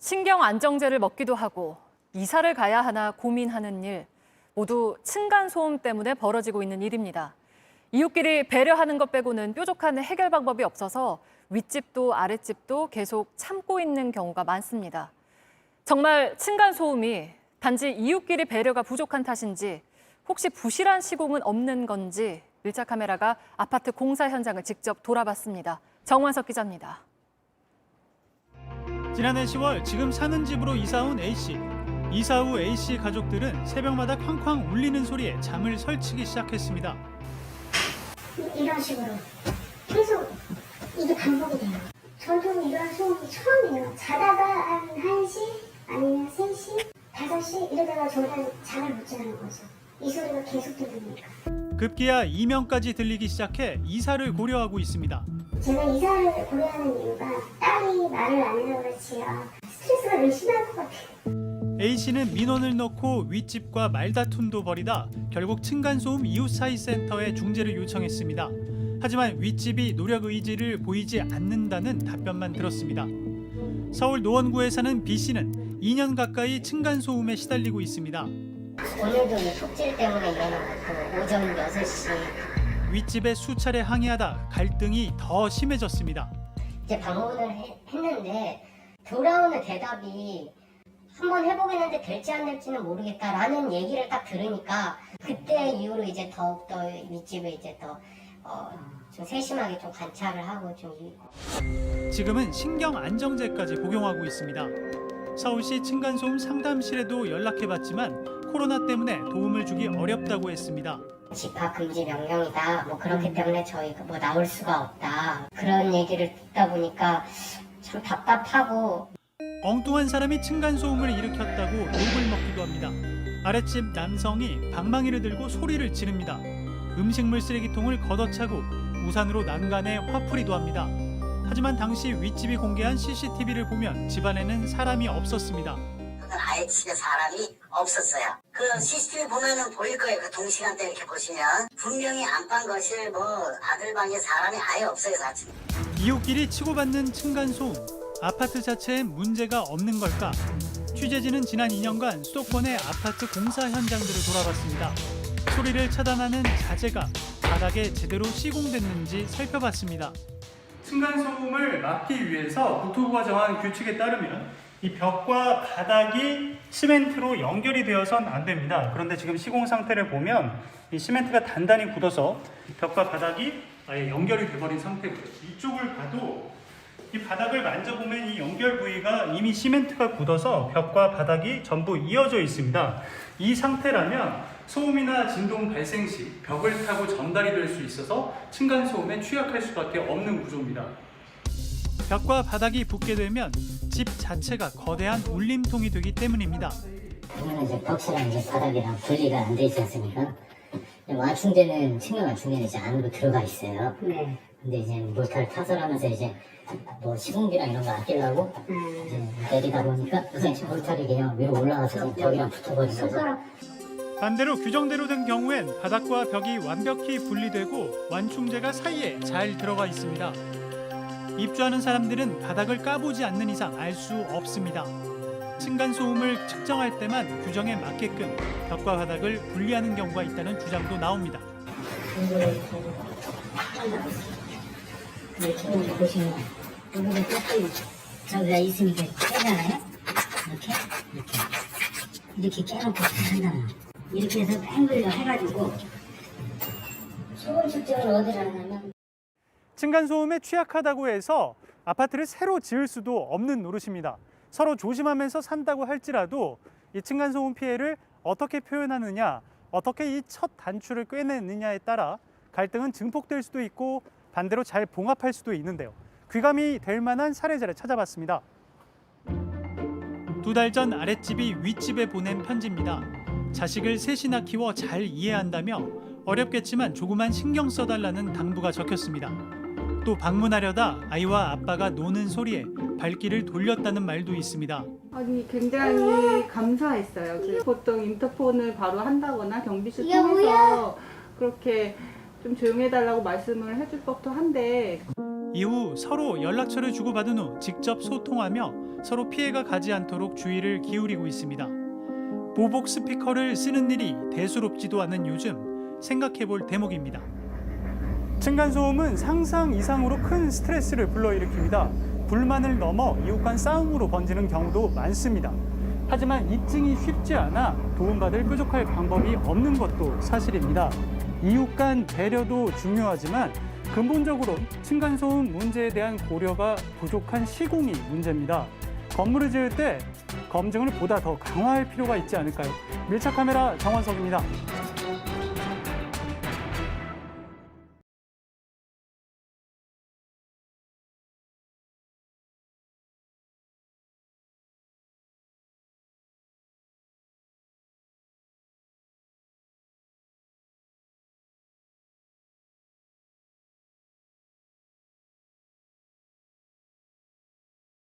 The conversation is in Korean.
신경 안정제를 먹기도 하고 이사를 가야 하나 고민하는 일, 모두 층간소음 때문에 벌어지고 있는 일입니다. 이웃끼리 배려하는 것 빼고는 뾰족한 해결 방법이 없어서 윗집도 아랫집도 계속 참고 있는 경우가 많습니다. 정말 층간소음이 단지 이웃끼리 배려가 부족한 탓인지 혹시 부실한 시공은 없는 건지 밀착 카메라가 아파트 공사 현장을 직접 돌아봤습니다. 정원석 기자입니다. 지난해 10월 지금 사는 집으로 이사 온 A씨. 이사 후 A씨 가족들은 새벽마다 쾅쾅 울리는 소리에 잠을 설치기 시작했습니다. 이런 식으로 계속 이게 반복이 돼요. 저도 이런 소음이 처음이에요. 자다가 한 1시 아니면 3시, 5시 이러다가 저는 잠을 못 자는 거죠. 이 소리가 계속 들리니까. 급기야 이명까지 들리기 시작해 이사를 고려하고 있습니다. 제가 이사를 고려하는 이유가 딸이 말을 안 해서 그렇지 스트레스가 늘 심할 것 같아요. A씨는 민원을 넣고 윗집과 말다툼도 벌이다 결국 층간소음 이웃사이센터에 중재를 요청했습니다. 하지만 윗집이 노력 의지를 보이지 않는다는 답변만 들었습니다. 서울 노원구에 사는 B씨는 2년 가까이 층간소음에 시달리고 있습니다. 오늘도 이 톱질 때문에 일어난 거고 오전 6시 윗집에 수차례 항의하다 갈등이 더 심해졌습니다. 이제 방문을 했는데 돌아오는 대답이 한번 해보겠는데 될지 안 될지는 모르겠다라는 얘기를 딱 들으니까 그때 이후로 이제 더욱더 윗집에 이제 더 좀 세심하게 좀 관찰을 하고 좀 지금은 신경 안정제까지 복용하고 있습니다. 서울시 층간소음 상담실에도 연락해봤지만 코로나 때문에 도움을 주기 어렵다고 했습니다. 집합 금지 명령이다. 뭐 그렇기 때문에 저희가 뭐 나올 수가 없다. 그런 얘기를 듣다 보니까 참 답답하고. 엉뚱한 사람이 층간소음을 일으켰다고 욕을 먹기도 합니다. 아랫집 남성이 방망이를 들고 소리를 지릅니다. 음식물 쓰레기통을 걷어차고 우산으로 난간에 화풀이도 합니다. 하지만 당시 윗집이 공개한 CCTV를 보면 집안에는 사람이 없었습니다. 아예 집에 사람이 없었어요. 그 CCTV 보면은 보일 거예요. 그 동시간대 이렇게 보시면 분명히 안방 거실 아들 방에 사람이 아예 없어요. 사실. 이웃끼리 치고받는 층간소음, 아파트 자체에 문제가 없는 걸까? 취재진은 지난 2년간 수도권의 아파트 공사 현장들을 돌아봤습니다. 소리를 차단하는 자재가 바닥에 제대로 시공됐는지 살펴봤습니다. 층간소음을 막기 위해서 국토부가 정한 규칙에 따르면 이 벽과 바닥이 시멘트로 연결이 되어선 안 됩니다. 그런데 지금 시공 상태를 보면 이 시멘트가 단단히 굳어서 벽과 바닥이 아예 연결이 돼버린 상태고요. 이쪽을 봐도 이 바닥을 만져보면 이 연결 부위가 이미 시멘트가 굳어서 벽과 바닥이 전부 이어져 있습니다. 이 상태라면 소음이나 진동 발생 시 벽을 타고 전달이 될 수 있어서 층간소음에 취약할 수밖에 없는 구조입니다. 벽과 바닥이 붙게 되면 집 자체가 거대한 울림통이 되기 때문입니다. 그러면 이제 벽이랑 이제 바닥이랑 분리가 안 돼 있지 않습니까? 완충제는 측면 완충제는 이제 안으로 들어가 있어요. 네. 근데 이제 몰타를 타설하면서 이제 뭐 시공기랑 이런 거 아끼려고 이제 내리다 보니까 우선 몰타를 그냥 위로 올라가서 벽이랑 붙어버리면서. 반대로 규정대로 된 경우엔 바닥과 벽이 완벽히 분리되고 완충제가 사이에 잘 들어가 있습니다. 입주하는 사람들은 바닥을 까보지 않는 이상 알 수 없습니다. 층간소음을 측정할 때만 규정에 맞게끔 벽과 바닥을 분리하는 경우가 있다는 주장도 나옵니다. 이렇게 보시면 여기가 조금 저기가 있으니까 깨잖아요. 이렇게 깨놓고 한다는 이렇게 해서 팽글로 해가지고 소금 측정을 어디를 하냐면 층간소음에 취약하다고 해서 아파트를 새로 지을 수도 없는 노릇입니다. 서로 조심하면서 산다고 할지라도 이 층간소음 피해를 어떻게 표현하느냐, 어떻게 이 첫 단추를 꿰내느냐에 따라 갈등은 증폭될 수도 있고 반대로 잘 봉합할 수도 있는데요. 귀감이 될 만한 사례자를 찾아봤습니다. 2달 전 아랫집이 윗집에 보낸 편지입니다. 자식을 셋이나 키워 잘 이해한다며 어렵겠지만 조금만 신경 써달라는 당부가 적혔습니다. 또 방문하려다 아이와 아빠가 노는 소리에 발길을 돌렸다는 말도 있습니다. 아니 굉장히 감사했어요. 보통 인터폰을 바로 한다거나 경비실 통해서 그렇게 좀 조용해달라고 말씀을 해줄 법도 한데 이후 서로 연락처를 주고받은 후 직접 소통하며 서로 피해가 가지 않도록 주의를 기울이고 있습니다. 보복 스피커를 쓰는 일이 대수롭지도 않은 요즘 생각해 볼 대목입니다. 층간소음은 상상 이상으로 큰 스트레스를 불러일으킵니다. 불만을 넘어 이웃 간 싸움으로 번지는 경우도 많습니다. 하지만 입증이 쉽지 않아 도움받을 뾰족할 방법이 없는 것도 사실입니다. 이웃 간 배려도 중요하지만 근본적으로 층간소음 문제에 대한 고려가 부족한 시공이 문제입니다. 건물을 지을 때 검증을 보다 더 강화할 필요가 있지 않을까요? 밀착카메라 정원석입니다.